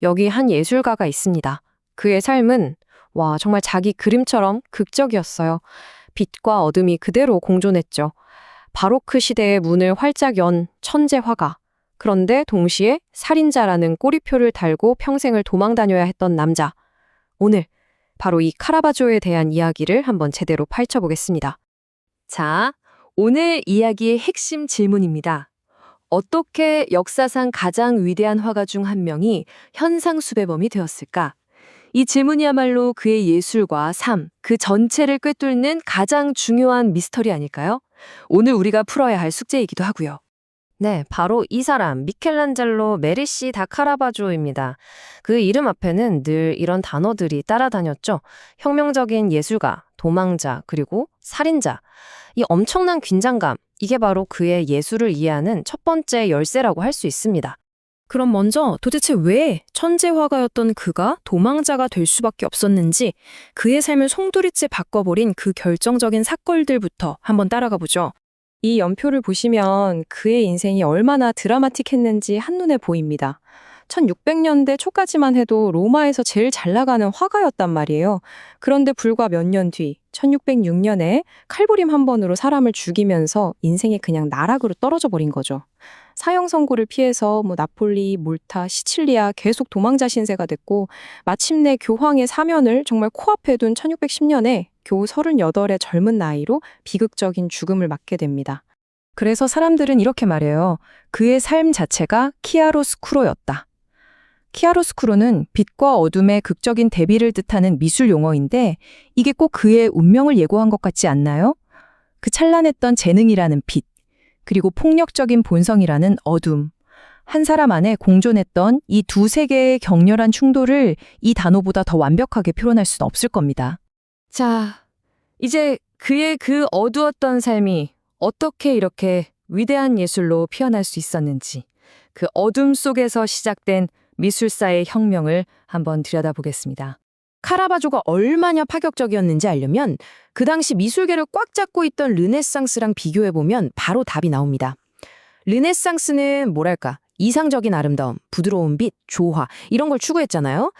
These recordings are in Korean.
여기 한 예술가가 있습니다. 그의 삶은 정말 자기 그림처럼 극적이었어요. 빛과 어둠이 그대로 공존했죠. 바로크 시대의 문을 활짝 연 천재 화가. 그런데 동시에 살인자라는 꼬리표를 달고 평생을 도망 다녀야 했던 남자. 오늘 바로 이 카라바조에 대한 이야기를 한번 제대로 파헤쳐보겠습니다. 자, 오늘 이야기의 핵심 질문입니다. 어떻게 역사상 가장 위대한 화가 중 한 명이 현상수배범이 되었을까? 이 질문이야말로 그의 예술과 삶, 그 전체를 꿰뚫는 가장 중요한 미스터리 아닐까요? 오늘 우리가 풀어야 할 숙제이기도 하고요. 네, 바로 이 사람, 미켈란젤로 메리시 다 카라바조입니다. 그 이름 앞에는 늘 이런 단어들이 따라다녔죠. 혁명적인 예술가, 도망자, 그리고 살인자. 이 엄청난 긴장감, 이게 바로 그의 예술을 이해하는 첫 번째 열쇠라고 할 수 있습니다. 그럼 먼저 도대체 왜 천재 화가였던 그가 도망자가 될 수밖에 없었는지, 그의 삶을 송두리째 바꿔버린 그 결정적인 사건들부터 한번 따라가 보죠. 이 연표를 보시면 그의 인생이 얼마나 드라마틱했는지 한눈에 보입니다. 1600년대 초까지만 해도 로마에서 제일 잘 나가는 화가였단 말이에요. 그런데 불과 몇 년 뒤, 1606년에 칼부림 한 번으로 사람을 죽이면서 인생이 그냥 나락으로 떨어져 버린 거죠. 사형 선고를 피해서 나폴리, 몰타, 시칠리아 계속 도망자 신세가 됐고, 마침내 교황의 사면을 정말 코앞에 둔 1610년에 겨우 38의 젊은 나이로 비극적인 죽음을 맞게 됩니다. 그래서 사람들은 이렇게 말해요. 그의 삶 자체가 키아로스쿠로였다. 키아로스쿠로는 빛과 어둠의 극적인 대비를 뜻하는 미술 용어인데, 이게 꼭 그의 운명을 예고한 것 같지 않나요? 그 찬란했던 재능이라는 빛, 그리고 폭력적인 본성이라는 어둠. 한 사람 안에 공존했던 이 두 세계의 격렬한 충돌을 이 단어보다 더 완벽하게 표현할 수는 없을 겁니다. 자, 이제 그의 그 어두웠던 삶이 어떻게 이렇게 위대한 예술로 피어날 수 있었는지, 그 어둠 속에서 시작된 미술사의 혁명을 한번 들여다보겠습니다. 카라바조가 얼마나 파격적이었는지 알려면 그 당시 미술계를 꽉 잡고 있던 르네상스랑 비교해보면 바로 답이 나옵니다. 르네상스는 뭐랄까, 이상적인 아름다움, 부드러운 빛, 조화 이런 걸 추구했잖아요.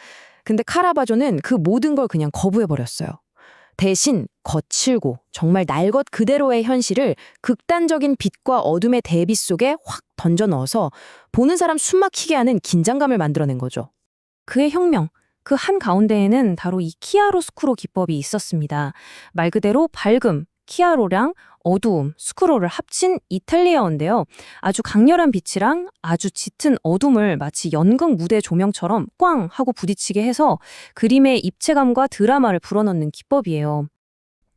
근데 카라바조는 그 모든 걸 그냥 거부해버렸어요. 대신 거칠고 정말 날 것 그대로의 현실을 극단적인 빛과 어둠의 대비 속에 확 던져 넣어서 보는 사람 숨막히게 하는 긴장감을 만들어낸 거죠. 그의 혁명, 그 한가운데에는 바로 이 키아로스쿠로 기법이 있었습니다. 말 그대로 밝음, 키아로랑 어두움, 스쿠로를 합친 이탈리아어인데요. 아주 강렬한 빛이랑 아주 짙은 어둠을 마치 연극 무대 조명처럼 꽝 하고 부딪히게 해서 그림의 입체감과 드라마를 불어넣는 기법이에요.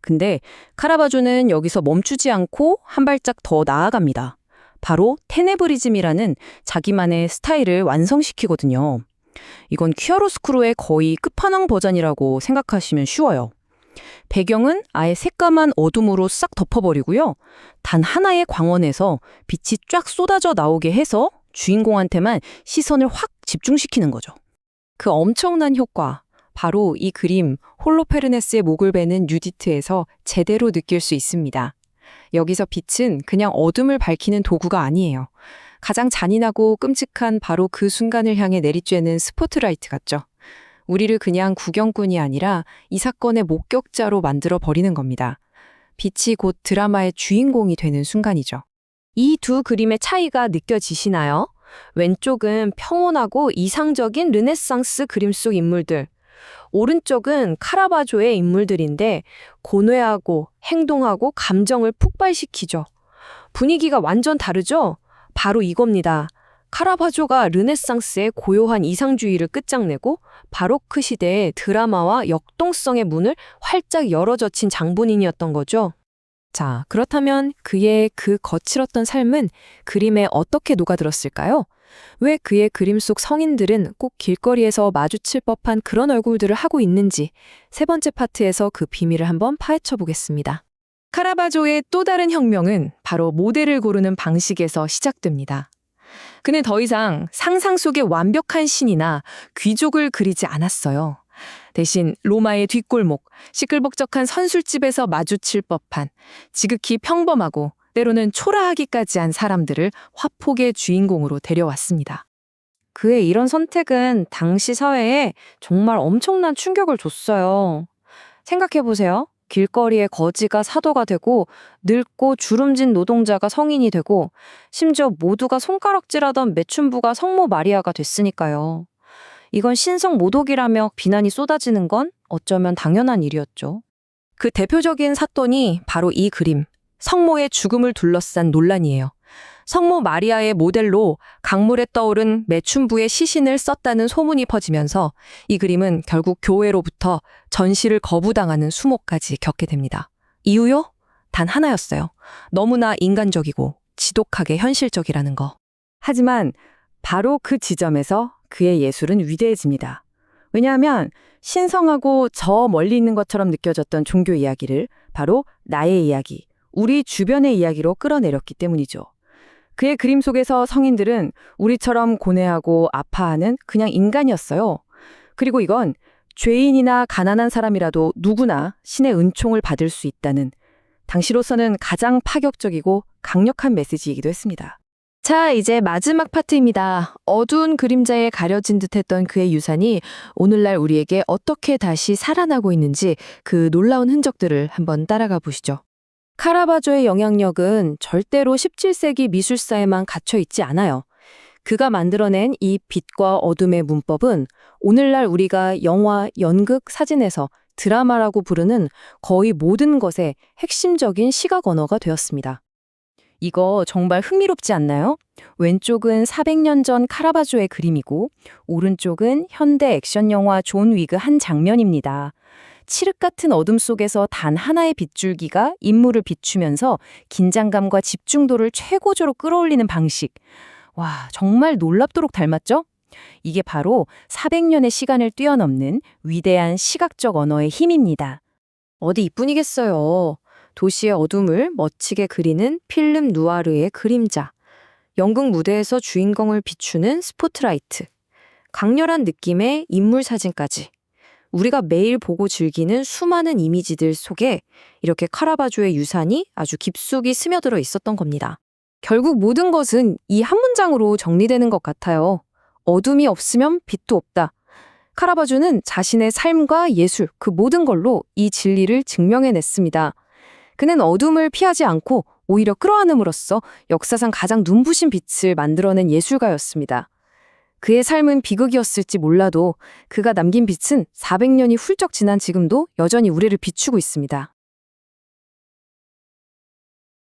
근데 카라바조는 여기서 멈추지 않고 한 발짝 더 나아갑니다. 바로 테네브리즘이라는 자기만의 스타일을 완성시키거든요. 이건 키아로스쿠로의 거의 끝판왕 버전이라고 생각하시면 쉬워요. 배경은 아예 새까만 어둠으로 싹 덮어버리고요. 단 하나의 광원에서 빛이 쫙 쏟아져 나오게 해서 주인공한테만 시선을 확 집중시키는 거죠. 그 엄청난 효과, 바로 이 그림 홀로페르네스의 목을 베는 유디트에서 제대로 느낄 수 있습니다. 여기서 빛은 그냥 어둠을 밝히는 도구가 아니에요. 가장 잔인하고 끔찍한 바로 그 순간을 향해 내리쬐는 스포트라이트 같죠. 우리를 그냥 구경꾼이 아니라 이 사건의 목격자로 만들어 버리는 겁니다. 빛이 곧 드라마의 주인공이 되는 순간이죠. 이 두 그림의 차이가 느껴지시나요? 왼쪽은 평온하고 이상적인 르네상스 그림 속 인물들, 오른쪽은 카라바조의 인물들인데 고뇌하고 행동하고 감정을 폭발시키죠. 분위기가 완전 다르죠? 바로 이겁니다. 카라바조가 르네상스의 고요한 이상주의를 끝장내고 바로크 시대의 드라마와 역동성의 문을 활짝 열어젖힌 장본인이었던 거죠. 자, 그렇다면 그의 그 거칠었던 삶은 그림에 어떻게 녹아들었을까요? 왜 그의 그림 속 성인들은 꼭 길거리에서 마주칠 법한 그런 얼굴들을 하고 있는지 세 번째 파트에서 그 비밀을 한번 파헤쳐 보겠습니다. 카라바조의 또 다른 혁명은 바로 모델을 고르는 방식에서 시작됩니다. 그는 더 이상 상상 속의 완벽한 신이나 귀족을 그리지 않았어요. 대신 로마의 뒷골목, 시끌벅적한 선술집에서 마주칠 법한 지극히 평범하고 때로는 초라하기까지 한 사람들을 화폭의 주인공으로 데려왔습니다. 그의 이런 선택은 당시 사회에 정말 엄청난 충격을 줬어요. 생각해보세요. 길거리에 거지가 사도가 되고 늙고 주름진 노동자가 성인이 되고 심지어 모두가 손가락질하던 매춘부가 성모 마리아가 됐으니까요. 이건 신성 모독이라며 비난이 쏟아지는 건 어쩌면 당연한 일이었죠. 그 대표적인 사건이 바로 이 그림, 성모의 죽음을 둘러싼 논란이에요. 성모 마리아의 모델로 강물에 떠오른 매춘부의 시신을 썼다는 소문이 퍼지면서 이 그림은 결국 교회로부터 전시를 거부당하는 수모까지 겪게 됩니다. 이유요? 단 하나였어요. 너무나 인간적이고 지독하게 현실적이라는 거. 하지만 바로 그 지점에서 그의 예술은 위대해집니다. 왜냐하면 신성하고 저 멀리 있는 것처럼 느껴졌던 종교 이야기를 바로 나의 이야기, 우리 주변의 이야기로 끌어내렸기 때문이죠. 그의 그림 속에서 성인들은 우리처럼 고뇌하고 아파하는 그냥 인간이었어요. 그리고 이건 죄인이나 가난한 사람이라도 누구나 신의 은총을 받을 수 있다는 당시로서는 가장 파격적이고 강력한 메시지이기도 했습니다. 자, 이제 마지막 파트입니다. 어두운 그림자에 가려진 듯했던 그의 유산이 오늘날 우리에게 어떻게 다시 살아나고 있는지 그 놀라운 흔적들을 한번 따라가 보시죠. 카라바조의 영향력은 절대로 17세기 미술사에만 갇혀 있지 않아요. 그가 만들어낸 이 빛과 어둠의 문법은 오늘날 우리가 영화, 연극, 사진에서 드라마라고 부르는 거의 모든 것의 핵심적인 시각 언어가 되었습니다. 이거 정말 흥미롭지 않나요? 왼쪽은 400년 전 카라바조의 그림이고 오른쪽은 현대 액션 영화 존 위그 한 장면입니다. 칠흑 같은 어둠 속에서 단 하나의 빗줄기가 인물을 비추면서 긴장감과 집중도를 최고조로 끌어올리는 방식. 와, 정말 놀랍도록 닮았죠? 이게 바로 400년의 시간을 뛰어넘는 위대한 시각적 언어의 힘입니다. 어디 이뿐이겠어요. 도시의 어둠을 멋지게 그리는 필름 누아르의 그림자. 연극 무대에서 주인공을 비추는 스포트라이트. 강렬한 느낌의 인물 사진까지. 우리가 매일 보고 즐기는 수많은 이미지들 속에 이렇게 카라바조의 유산이 아주 깊숙이 스며들어 있었던 겁니다. 결국 모든 것은 이 한 문장으로 정리되는 것 같아요. 어둠이 없으면 빛도 없다. 카라바조는 자신의 삶과 예술, 그 모든 걸로 이 진리를 증명해냈습니다. 그는 어둠을 피하지 않고 오히려 끌어안음으로써 역사상 가장 눈부신 빛을 만들어낸 예술가였습니다. 그의 삶은 비극이었을지 몰라도 그가 남긴 빛은 400년이 훌쩍 지난 지금도 여전히 우리를 비추고 있습니다.